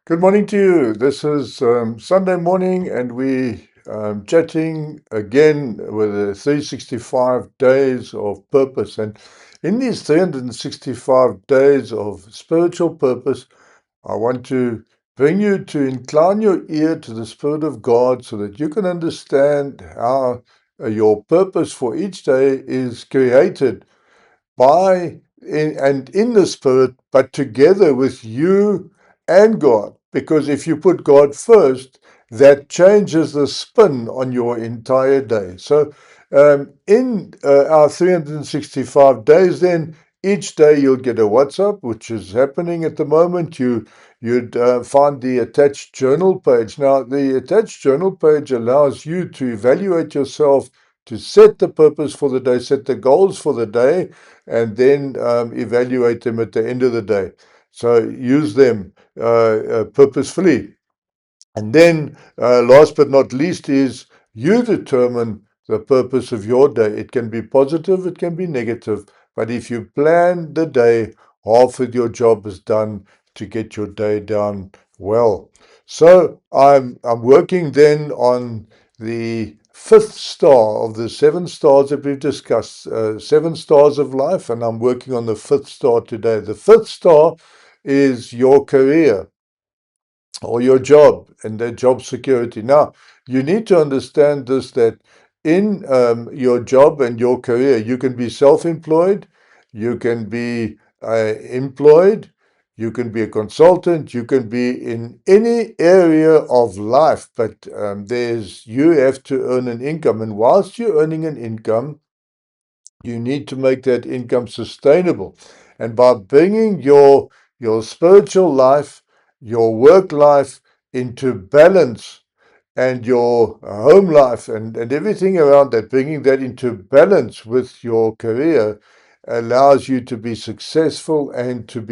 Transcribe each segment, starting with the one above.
Good morning to you. This is Sunday morning, and we chatting again with the 365 days of purpose. And in these 365 days of spiritual purpose, I want to bring you to incline your ear to the Spirit of God so that you can understand how your purpose for each day is created in the Spirit, but together with you and God. Because if you put God first, that changes the spin on your entire day. So, in our 365 days, then each day you'll get a WhatsApp, which is happening at the moment. You'd find the attached journal page. Now, the attached journal page allows you to evaluate yourself, to set the purpose for the day, set the goals for the day, and then evaluate them at the end of the day. So use them purposefully. And then, last but not least, is you determine the purpose of your day. It can be positive, it can be negative, but if you plan the day, half of your job is done to get your day done well. So I'm working then on the fifth star of the seven stars that we've discussed, seven stars of life, and I'm working on the fifth star today. The fifth star is your career or your job and their job security. Now, you need to understand this, that in your job and your career, you can be self-employed, you can be employed, you can be a consultant, you can be in any area of life, but you have to earn an income. And whilst you're earning an income, you need to make that income sustainable. And by bringing your spiritual life, your work life into balance, and your home life and everything around that, bringing that into balance with your career allows you to be successful and to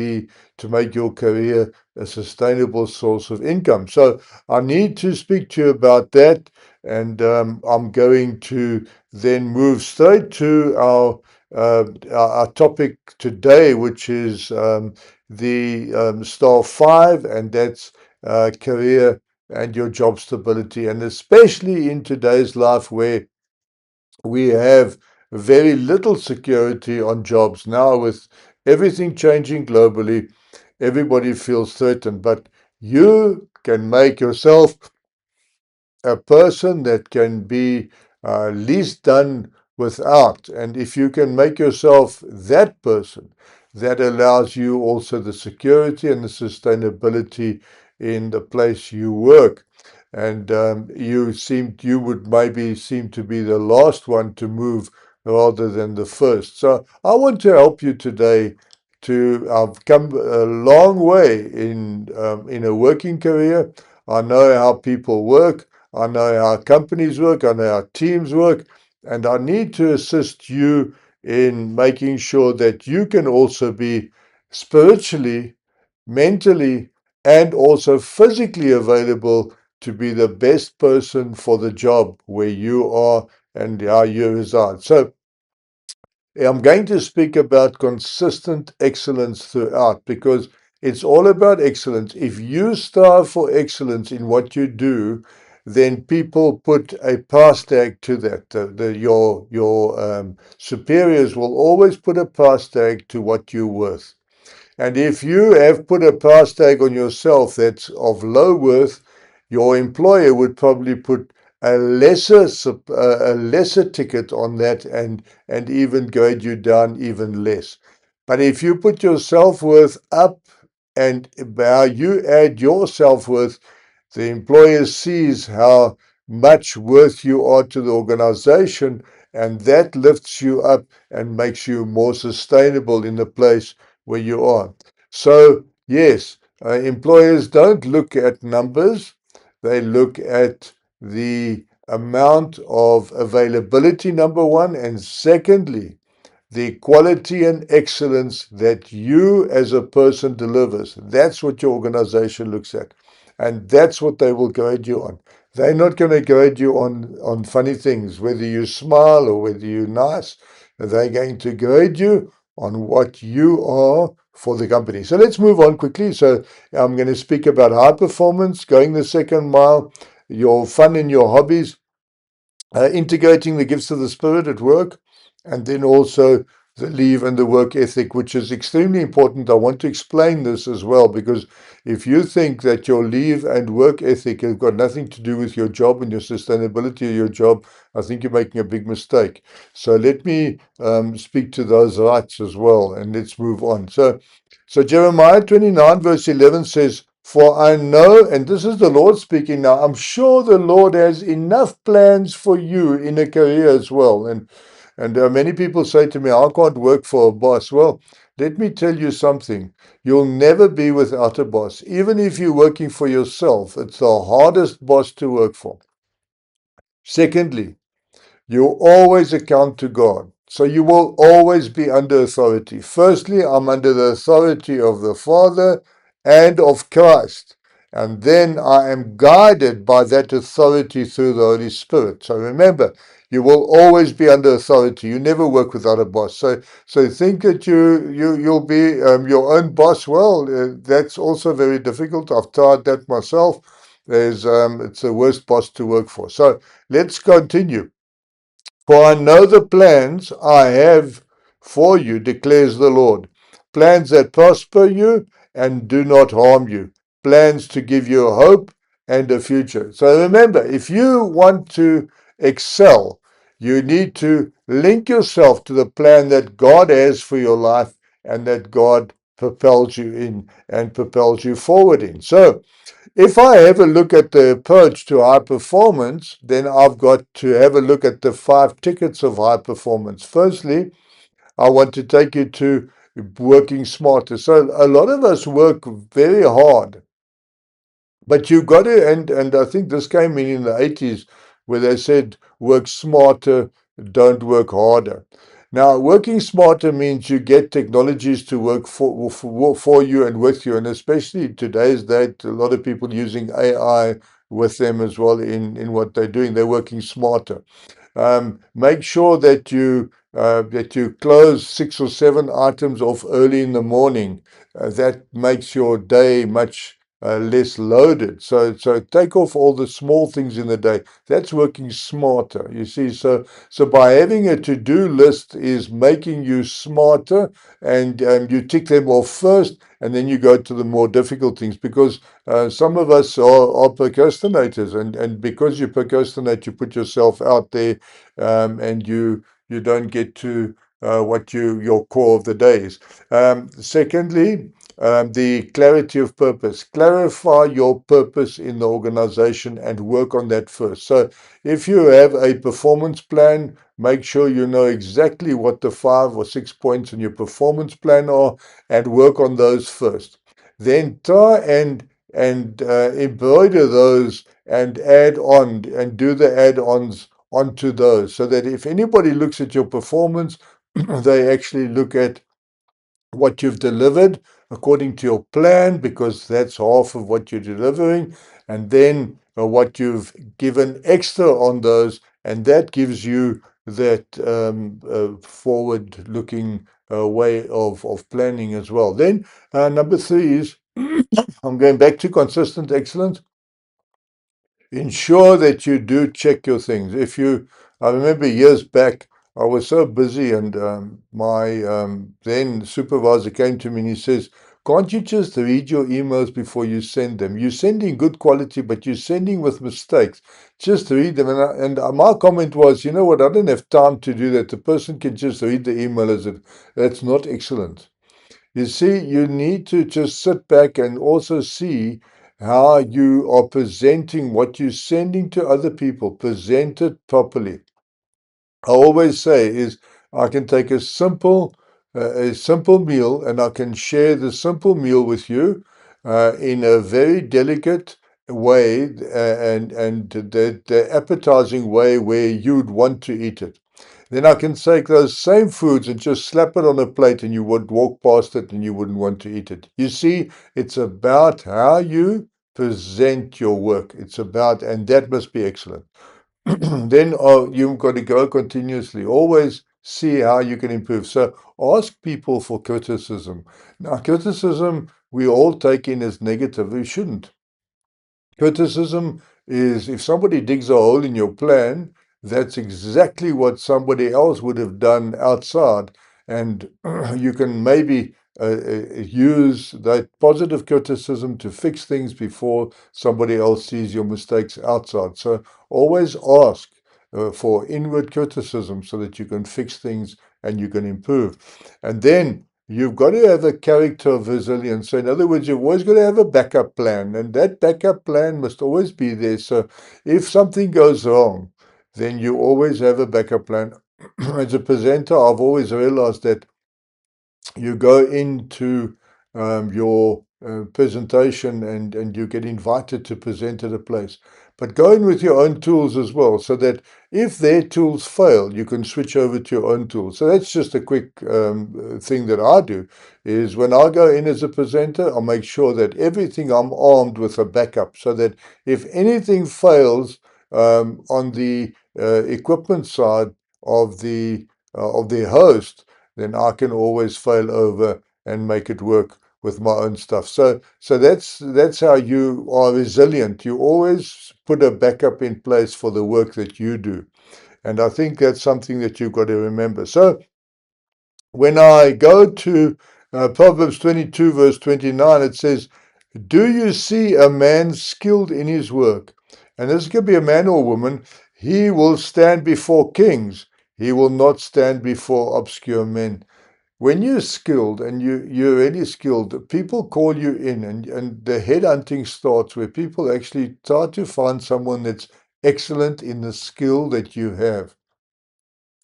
make your career a sustainable source of income. So I need to speak to you about that, and I'm going to then move straight to our topic today, which is the star 5, and that's career and your job stability. And especially in today's life, where we have very little security on jobs now, with everything changing globally, everybody feels threatened. But you can make yourself a person that can be least done without. And if you can make yourself that person, that allows you also the security and the sustainability in the place you work. And you would maybe seem to be the last one to move rather than the first. So I want to help you today to. I've come a long way in a working career. I know how people work. I know how companies work, I know how teams work, and I need to assist you in making sure that you can also be spiritually, mentally, and also physically available to be the best person for the job where you are and how you reside. So I'm going to speak about consistent excellence throughout, because it's all about excellence. If you strive for excellence in what you do, then people put a price tag to that. Your superiors will always put a price tag to what you're worth. And if you have put a price tag on yourself that's of low worth, your employer would probably put a lesser ticket on that, and even grade you down even less. But if you put your self-worth up, and how you add your self-worth, the employer sees how much worth you are to the organization, and that lifts you up and makes you more sustainable in the place where you are. So, yes, employers don't look at numbers, they look at the amount of availability, number one, and secondly, the quality and excellence that you as a person delivers. That's what your organization looks at. And that's what they will grade you on. They're not going to grade you on funny things, whether you smile or whether you're nice. They're going to grade you on what you are for the company. So let's move on quickly. So I'm going to speak about high performance, going the second mile, your fun and your hobbies, integrating the gifts of the Spirit at work, and then also the leave and the work ethic, which is extremely important. I want to explain this as well, because if you think that your leave and work ethic have got nothing to do with your job and your sustainability of your job, I think you're making a big mistake. So let me speak to those rights as well, and let's move on. So Jeremiah 29, verse 11 says, for I know, and this is the Lord speaking now, I'm sure the Lord has enough plans for you in a career as well. And many people say to me, I can't work for a boss. Well, let me tell you something. You'll never be without a boss. Even if you're working for yourself, it's the hardest boss to work for. Secondly, you always account to God. So you will always be under authority. Firstly, I'm under the authority of the Father and of Christ. And then I am guided by that authority through the Holy Spirit. So remember, you will always be under authority. You never work without a boss. So think that you'll be your own boss. Well, that's also very difficult. I've tried that myself. It's the worst boss to work for. So let's continue. For I know the plans I have for you, declares the Lord. Plans that prosper you and do not harm you. Plans to give you a hope and a future. So remember, if you want to excel, you need to link yourself to the plan that God has for your life and that God propels you in and propels you forward in. So if I have a look at the approach to high performance, then I've got to have a look at the 5 tickets of high performance. Firstly, I want to take you to working smarter. So a lot of us work very hard, but you got to, and I think this came in the 80s where they said work smarter, don't work harder. Now, working smarter means you get technologies to work for you and with you, and especially today's date, a lot of people using AI with them as well in what they're doing. They're working smarter. Make sure that you close 6 or 7 items off early in the morning. That makes your day much less loaded. So take off all the small things in the day. That's working smarter. You see, so by having a to-do list is making you smarter, and you tick them off first, and then you go to the more difficult things, because some of us are procrastinators, and because you procrastinate, you put yourself out there, and you don't get to what your core of the day is. Secondly, the clarity of purpose. Clarify your purpose in the organization and work on that first. So if you have a performance plan, make sure you know exactly what the 5 or 6 points in your performance plan are and work on those first. Then try and embroider those and add on and do the add-ons onto those, so that if anybody looks at your performance, they actually look at what you've delivered according to your plan, because that's half of what you're delivering, and then what you've given extra on those, and that gives you that forward-looking way of planning as well. Then number 3 is I'm going back to consistent excellence. Ensure that you do check your things. I remember years back, I was so busy, and my then supervisor came to me and he says, can't you just read your emails before you send them? You're sending good quality, but you're sending with mistakes. Just read them. And my comment was, you know what, I don't have time to do that. The person can just read the email as it. That's not excellent. You see, you need to just sit back and also see how you are presenting what you're sending to other people. Present it properly. I always say is I can take a simple meal, and I can share the simple meal with you in a very delicate way, and the appetizing way where you'd want to eat it. Then I can take those same foods and just slap it on a plate, and you would walk past it and you wouldn't want to eat it. You see, it's about how you present your work. It's about, and that must be excellent. Then you've got to go continuously. Always see how you can improve. So ask people for criticism. Now, criticism we all take in as negative. We shouldn't. Criticism is if somebody digs a hole in your plan, that's exactly what somebody else would have done outside. And you can maybe use that positive criticism to fix things before somebody else sees your mistakes outside. So always ask for inward criticism so that you can fix things and you can improve. And then you've got to have a character of resilience. So, in other words, you've always got to have a backup plan, and that backup plan must always be there. So, if something goes wrong, then you always have a backup plan. As a presenter, I've always realized that you go into your presentation and you get invited to present at a place. But go in with your own tools as well, so that if their tools fail, you can switch over to your own tools. So that's just a quick thing that I do, is when I go in as a presenter, I'll make sure that everything I'm armed with a backup, so that if anything fails on the equipment side of the host, then I can always fail over and make it work with my own stuff. So that's how you are resilient. You always put a backup in place for the work that you do. And I think that's something that you've got to remember. So when I go to Proverbs 22, verse 29, it says, do you see a man skilled in his work? And this could be a man or woman. He will stand before kings. He will not stand before obscure men. When you're skilled and you're really skilled, people call you in, and the headhunting starts where people actually try to find someone that's excellent in the skill that you have.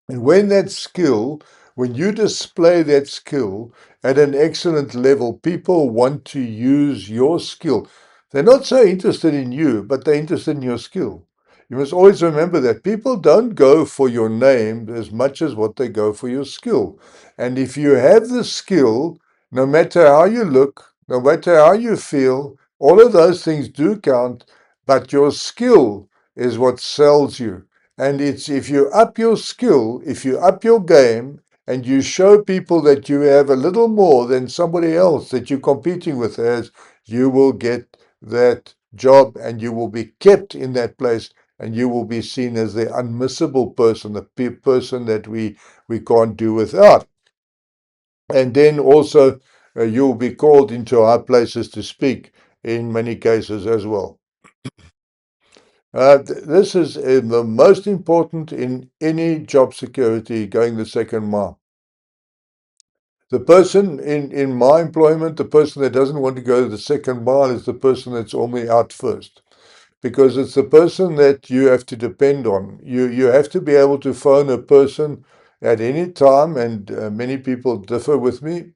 And when you display that skill at an excellent level, people want to use your skill. They're not so interested in you, but they're interested in your skill. You must always remember that people don't go for your name as much as what they go for your skill. And if you have the skill, no matter how you look, no matter how you feel, all of those things do count, but your skill is what sells you. And it's if you up your skill, if you up your game, and you show people that you have a little more than somebody else that you're competing with has, you will get that job and you will be kept in that place and you will be seen as the unmissable person, the person that we can't do without. And then also you'll be called into high places to speak in many cases as well. This is the most important in any job security, going the second mile. The person in my employment, the person that doesn't want to go the second mile is the person that's only out first. Because it's the person that you have to depend on. You have to be able to phone a person at any time, and many people differ with me.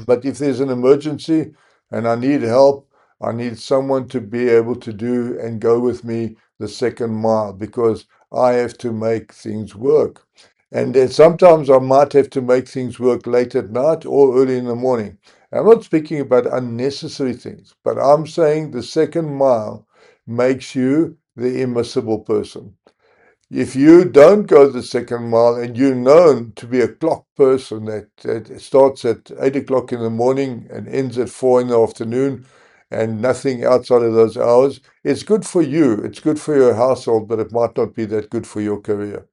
But if there's an emergency and I need help, I need someone to be able to do and go with me the second mile, because I have to make things work. And then sometimes I might have to make things work late at night or early in the morning. I'm not speaking about unnecessary things, but I'm saying the second mile makes you the immiscible person. If you don't go the second mile and you're known to be a clock person that starts at 8 o'clock in the morning and ends at 4 in the afternoon and nothing outside of those hours, it's good for you. It's good for your household, but it might not be that good for your career.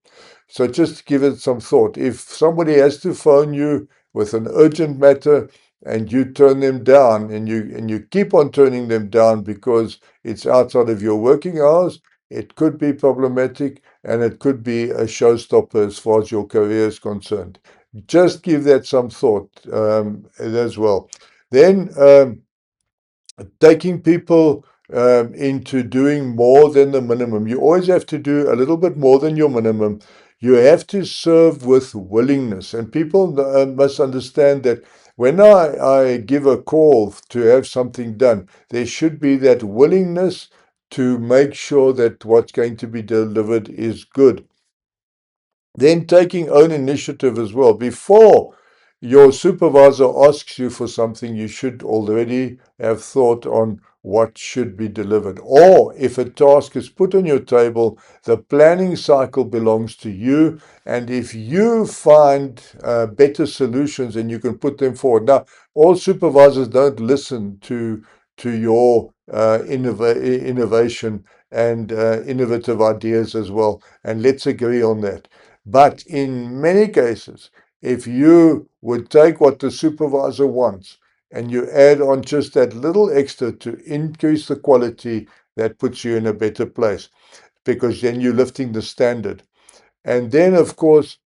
So just give it some thought. If somebody has to phone you with an urgent matter and you turn them down and you keep on turning them down because it's outside of your working hours, it could be problematic and it could be a showstopper as far as your career is concerned. Just give that some thought as well. Then taking people into doing more than the minimum. You always have to do a little bit more than your minimum. You have to serve with willingness. And people must understand that when I give a call to have something done, there should be that willingness to make sure that what's going to be delivered is good. Then taking own initiative as well. Before your supervisor asks you for something, you should already have thought on what should be delivered. Or if a task is put on your table, the planning cycle belongs to you. And if you find better solutions, and you can put them forward. Now, all supervisors don't listen to your innovation and innovative ideas as well. And let's agree on that. But in many cases, if you would take what the supervisor wants and you add on just that little extra to increase the quality, that puts you in a better place, because then you're lifting the standard. And then, of course,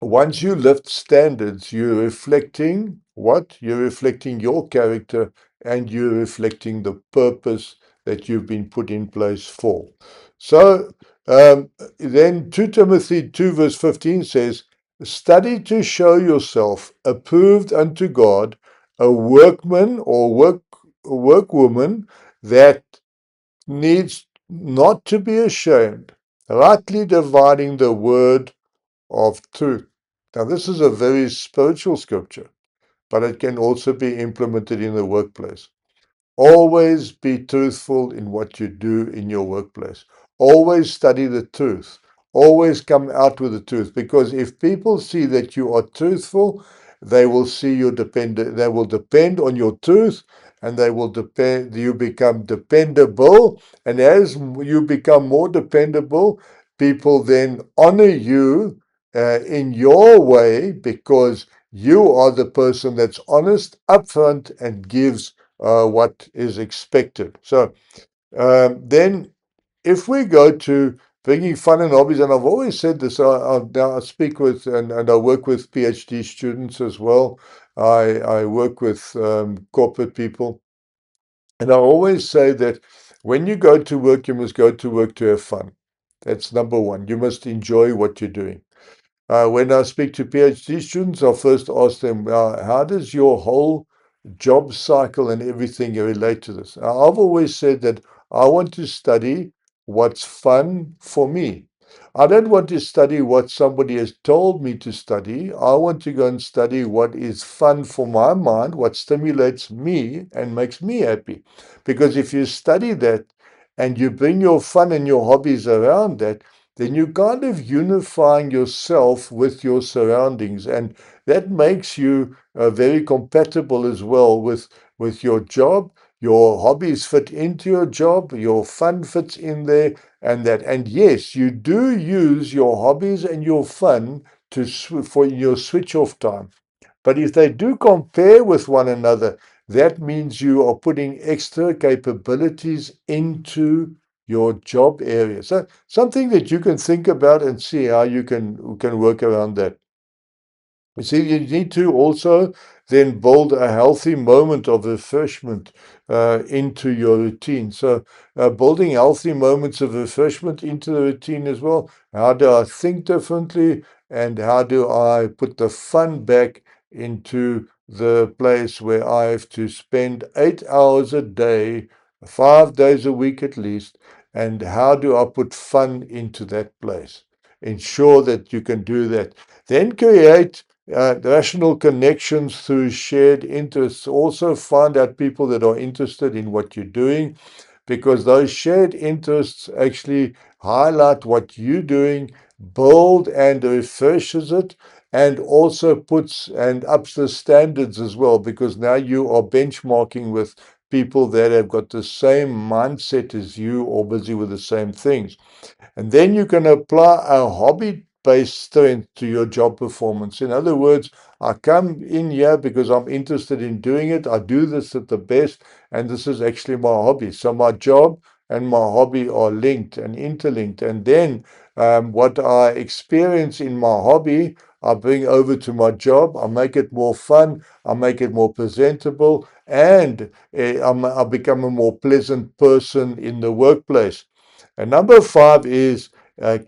once you lift standards, you're reflecting what? You're reflecting your character, and you're reflecting the purpose that you've been put in place for. So then 2 Timothy 2 verse 15 says, study to show yourself approved unto God, a workman or workwoman that needs not to be ashamed, rightly dividing the word of truth. Now, this is a very spiritual scripture, but it can also be implemented in the workplace. Always be truthful in what you do in your workplace. Always study the truth. Always come out with the truth, because if people see that you are truthful, they will see you they will depend on your truth, and you become dependable. And as you become more dependable, people then honor you in your way, because you are the person that's honest, upfront, and gives what is expected. So then, if we go to bringing fun and hobbies, and I've always said this, now I speak with and I work with PhD students as well. I work with corporate people, and I always say that when you go to work, you must go to work to have fun. That's number one. You must enjoy what you're doing. When I speak to PhD students, I first ask them, how does your whole job cycle and everything relate to this? I've always said that I want to study what's fun for me. I don't want to study what somebody has told me to study. I want to go and study what is fun for my mind, what stimulates me and makes me happy. Because if you study that and you bring your fun and your hobbies around that, then you're kind of unifying yourself with your surroundings. And that makes you very compatible as well with your job. Your hobbies fit into your job, your fun fits in there, and that. And yes, you do use your hobbies and your fun for your switch off time. But if they do compare with one another, that means you are putting extra capabilities into your job area. So something that you can think about and see how you can work around that. You see, you need to also then build a healthy moment of refreshment into your routine. So, building healthy moments of refreshment into the routine as well. How do I think differently? And how do I put the fun back into the place where I have to spend 8 hours a day, 5 days a week at least? And how do I put fun into that place? Ensure that you can do that. Then create rational connections through shared interests. Also find out people that are interested in what you're doing, because those shared interests actually highlight what you're doing, build and refreshes it, and also puts and ups the standards as well, because now you are benchmarking with people that have got the same mindset as you or busy with the same things. And then you can apply a hobby-based strength to your job performance. In other words, I come in here because I'm interested in doing it. I do this at the best, and this is actually my hobby. So my job and my hobby are linked and interlinked. And then what I experience in my hobby, I bring over to my job. I make it more fun. I make it more presentable, and I become a more pleasant person in the workplace. And number five is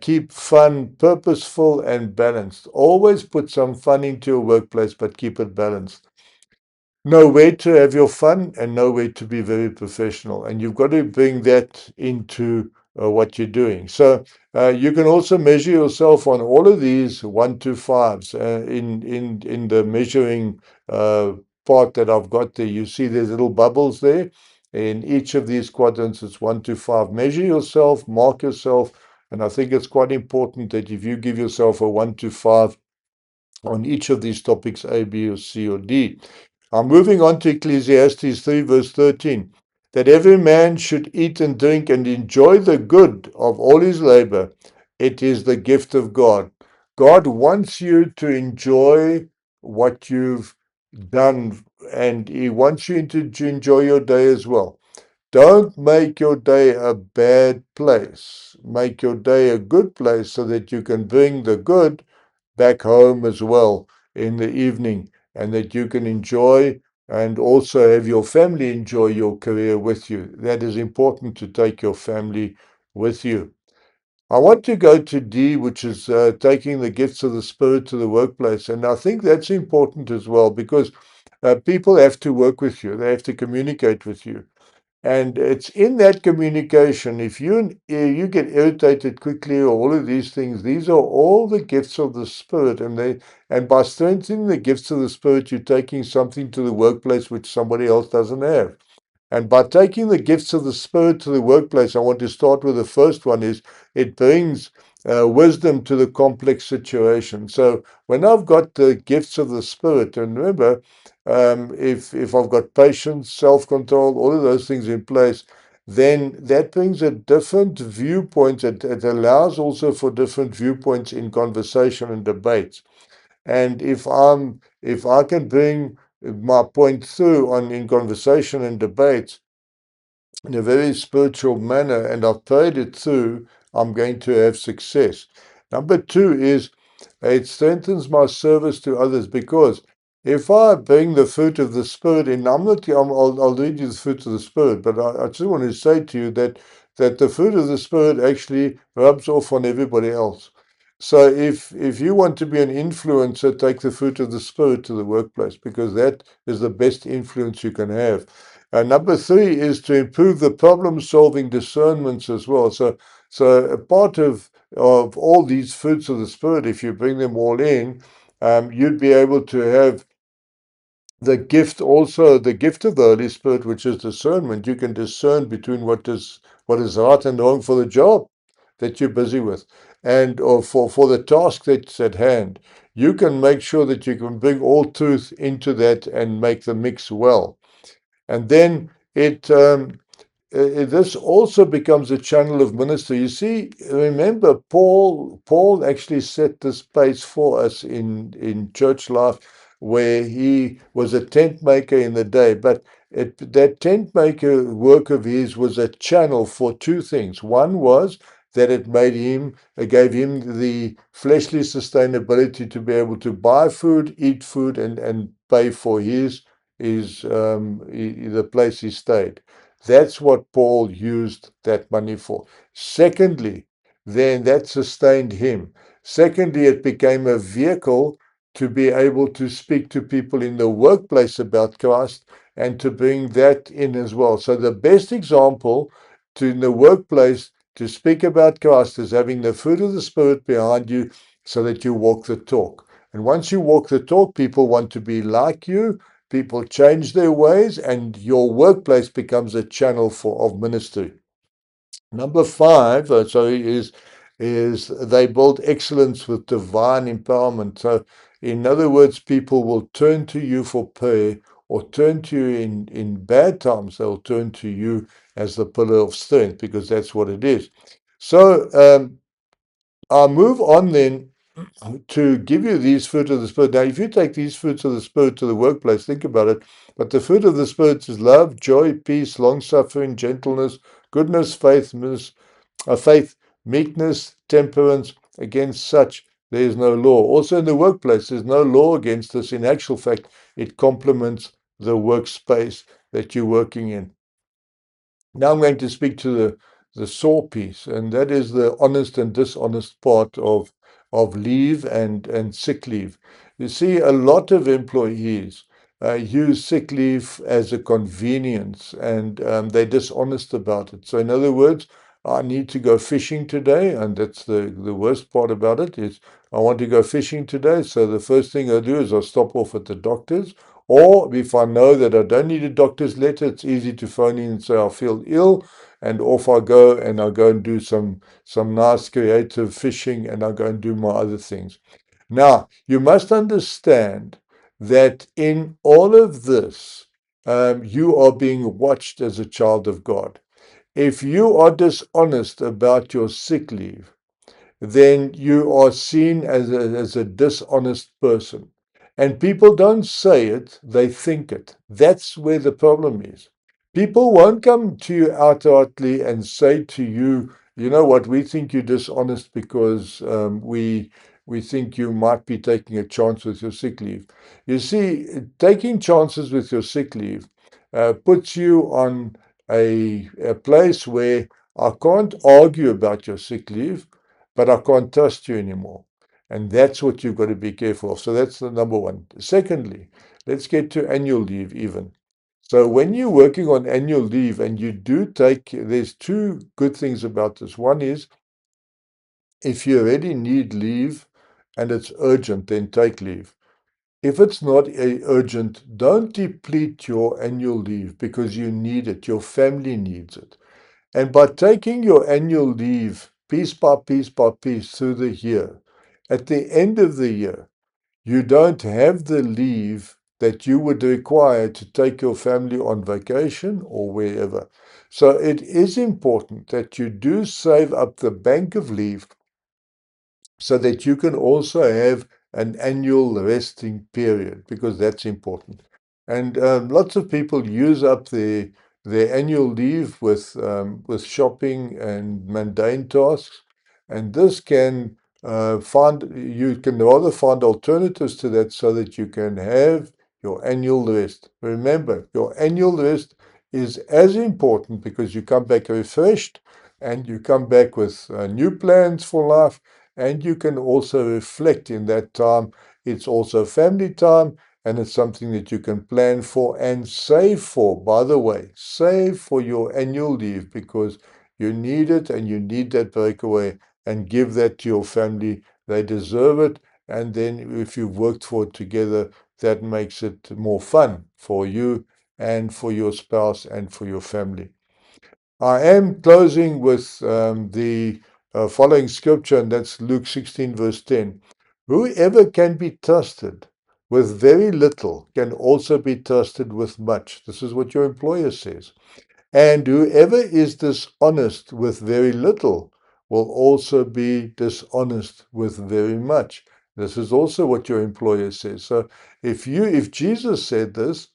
keep fun purposeful and balanced. Always put some fun into your workplace, but keep it balanced. Know where to have your fun and know where to be very professional. And you've got to bring that into what you're doing. So you can also measure yourself on all of these 1 to 5s in the measuring part that I've got there. You see there's little bubbles there. In each of these quadrants, it's 1 to 5. Measure yourself, mark yourself, and I think it's quite important that if you give yourself a 1 to 5 on each of these topics, A, B, or C, or D. I'm moving on to Ecclesiastes 3, verse 13. That every man should eat and drink and enjoy the good of all his labor. It is the gift of God. God wants you to enjoy what you've done, and He wants you to enjoy your day as well. Don't make your day a bad place. Make your day a good place so that you can bring the good back home as well in the evening, and that you can enjoy and also have your family enjoy your career with you. That is important, to take your family with you. I want to go to D, which is taking the gifts of the Spirit to the workplace. And I think that's important as well, because people have to work with you, they have to communicate with you. And it's in that communication, if you get irritated quickly or all of these things, these are all the gifts of the Spirit. And by strengthening the gifts of the Spirit, you're taking something to the workplace which somebody else doesn't have. And by taking the gifts of the Spirit to the workplace, I want to start with the first one, is it brings wisdom to the complex situation. So when I've got the gifts of the Spirit, and remember, if I've got patience, self-control, all of those things in place, then that brings a different viewpoint. It allows also for different viewpoints in conversation and debates. And if I can bring my point through on in conversation and debates in a very spiritual manner, and I've prayed it through, I'm going to have success. Number two is it strengthens my service to others, because if I bring the fruit of the Spirit in, I'll read you the fruit of the Spirit, but I just want to say to you that the fruit of the Spirit actually rubs off on everybody else. So if you want to be an influencer, take the fruit of the Spirit to the workplace, because that is the best influence you can have. Number three is to improve the problem-solving discernments as well. So a part of all these fruits of the Spirit, if you bring them all in, you'd be able to have the gift also, the gift of the Holy Spirit, which is discernment. You can discern between what is right and wrong for the job that you're busy with, and or for the task that's at hand. You can make sure that you can bring all truth into that and make the mix well. And then this also becomes a channel of ministry. You see, remember, Paul actually set this pace for us in church life, where he was a tent maker in the day, but that tent maker work of his was a channel for two things. One was that it gave him the fleshly sustainability to be able to buy food, eat food, and pay for the place he stayed. That's what Paul used that money for. Secondly, then that sustained him. Secondly, it became a vehicle to be able to speak to people in the workplace about Christ and to bring that in as well. So the best example in the workplace to speak about Christ is having the fruit of the Spirit behind you, so that you walk the talk. And once you walk the talk, people want to be like you. People change their ways, and your workplace becomes a channel of ministry. Number five, is they build excellence with divine empowerment. So, in other words, people will turn to you for prayer, or turn to you in bad times. They'll turn to you as the pillar of strength, because that's what it is. So, I'll move on then to give you these fruit of the Spirit. Now, if you take these fruits of the Spirit to the workplace, think about it. But the fruit of the Spirit is love, joy, peace, long suffering, gentleness, goodness, faith, meekness, temperance. Against such there is no law. Also in the workplace, there's no law against this. In actual fact, it complements the workspace that you're working in. Now I'm going to speak to the sore piece, and that is the honest and dishonest part of leave and sick leave. You see, a lot of employees use sick leave as a convenience, and they're dishonest about it. So in other words, I need to go fishing today, and that's the worst part about it is I want to go fishing today. So the first thing I do is I stop off at the doctor's, Or if I know that I don't need a doctor's letter, it's easy to phone in and say I feel ill, and off I go, and I go and do some nice creative fishing, and I go and do my other things. Now, you must understand that in all of this, you are being watched as a child of God. If you are dishonest about your sick leave, then you are seen as a dishonest person. And people don't say it, they think it. That's where the problem is. People won't come to you outrightly and say to you, you know what, we think you're dishonest because we think you might be taking a chance with your sick leave. You see, taking chances with your sick leave puts you on a place where I can't argue about your sick leave, but I can't trust you anymore. And that's what you've got to be careful of. So that's the number one. Secondly, let's get to annual leave even. So when you're working on annual leave and you do take, there's two good things about this. One is if you already need leave and it's urgent, then take leave. If it's not urgent, don't deplete your annual leave because you need it. Your family needs it. And by taking your annual leave piece by piece by piece through the year, at the end of the year, you don't have the leave that you would require to take your family on vacation or wherever. So it is important that you do save up the bank of leave so that you can also have an annual resting period because that's important. And lots of people use up their annual leave with shopping and mundane tasks, and this can find you can rather find alternatives to that so that you can have your annual rest. Remember, your annual rest is as important because you come back refreshed and you come back with new plans for life, and you can also reflect in that time. It's also family time, and it's something that you can plan for and save for. By the way, save for your annual leave because you need it and you need that breakaway, and give that to your family. They deserve it. And then if you've worked for it together, that makes it more fun for you and for your spouse and for your family. I am closing with the following scripture, and that's Luke 16, verse 10. Whoever can be trusted with very little can also be trusted with much. This is what your employer says. And whoever is dishonest with very little will also be dishonest with very much. This is also what your employer says. So if Jesus said this,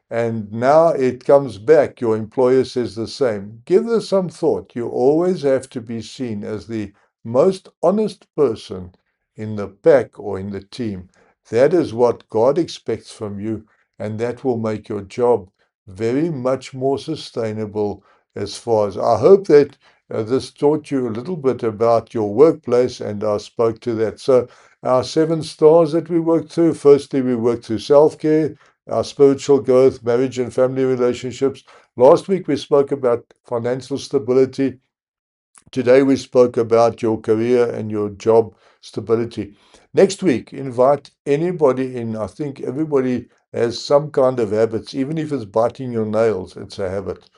and now it comes back, your employer says the same, give this some thought. You always have to be seen as the most honest person in the pack or in the team. That is what God expects from you, and that will make your job very much more sustainable. As far as I hope that this taught you a little bit about your workplace, and I spoke to that. So our 7 stars that we worked through, firstly we worked through self-care, our spiritual growth, marriage and family relationships. Last week we spoke about financial stability. Today we spoke about your career and your job stability. Next week, invite anybody in. I think everybody has some kind of habits, even if it's biting your nails, it's a habit.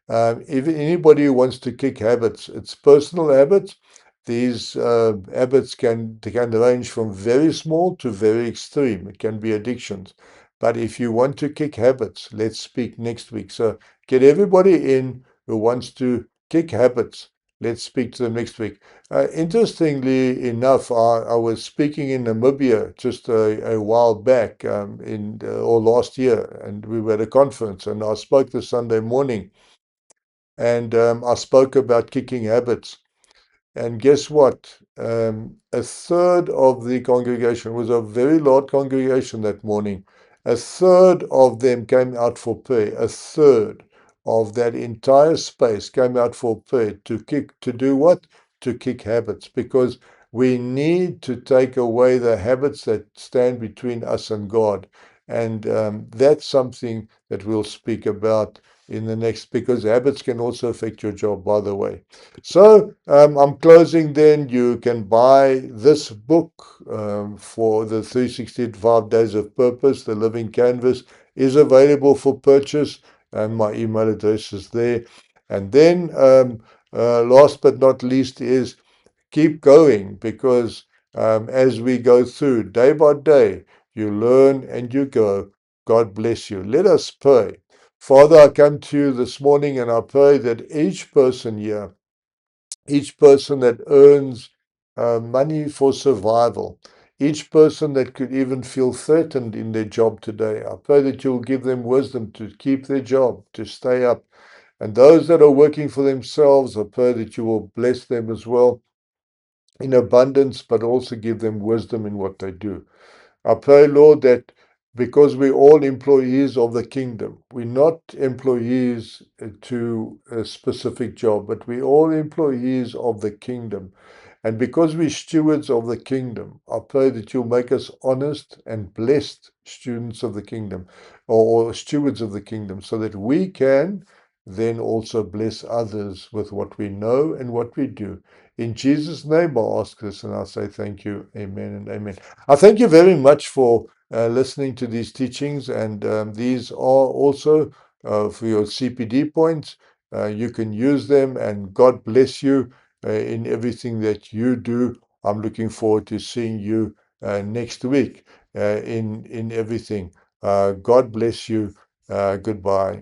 If anybody who wants to kick habits, it's personal habits. These habits can range from very small to very extreme. It can be addictions. But if you want to kick habits, let's speak next week. So get everybody in who wants to kick habits. Let's speak to them next week. Interestingly enough, I was speaking in Namibia just a while back, or last year, and we were at a conference, and I spoke this Sunday morning, and I spoke about kicking habits. And guess what? A third of the congregation was a very large congregation that morning. A third of them came out for prayer. A third of that entire space came out for prayer to do what? To kick habits, because we need to take away the habits that stand between us and God. And that's something that we'll speak about in the next, because habits can also affect your job, by the way. So I'm closing then. You can buy this book for the 365 Days of Purpose, The Living Canvas. is available for purchase, and my email address is there. And then, last but not least, is keep going, because as we go through day by day, you learn and you grow. God bless you. Let us pray. Father, I come to you this morning and I pray that each person here, each person that earns money for survival, each person that could even feel threatened in their job today, I pray that you'll give them wisdom to keep their job, to stay up. And those that are working for themselves, I pray that you will bless them as well in abundance, but also give them wisdom in what they do. I pray, Lord, that because we're all employees of the kingdom, we're not employees to a specific job, but we're all employees of the kingdom. And because we're stewards of the kingdom, I pray that you'll make us honest and blessed students of the kingdom, or stewards of the kingdom, so that we can then also bless others with what we know and what we do. In Jesus' name, I ask this and I say thank you. Amen and amen. I thank you very much for listening to these teachings, and these are also for your CPD points. You can use them, and God bless you in everything that you do. I'm looking forward to seeing you next week in everything. God bless you. Goodbye.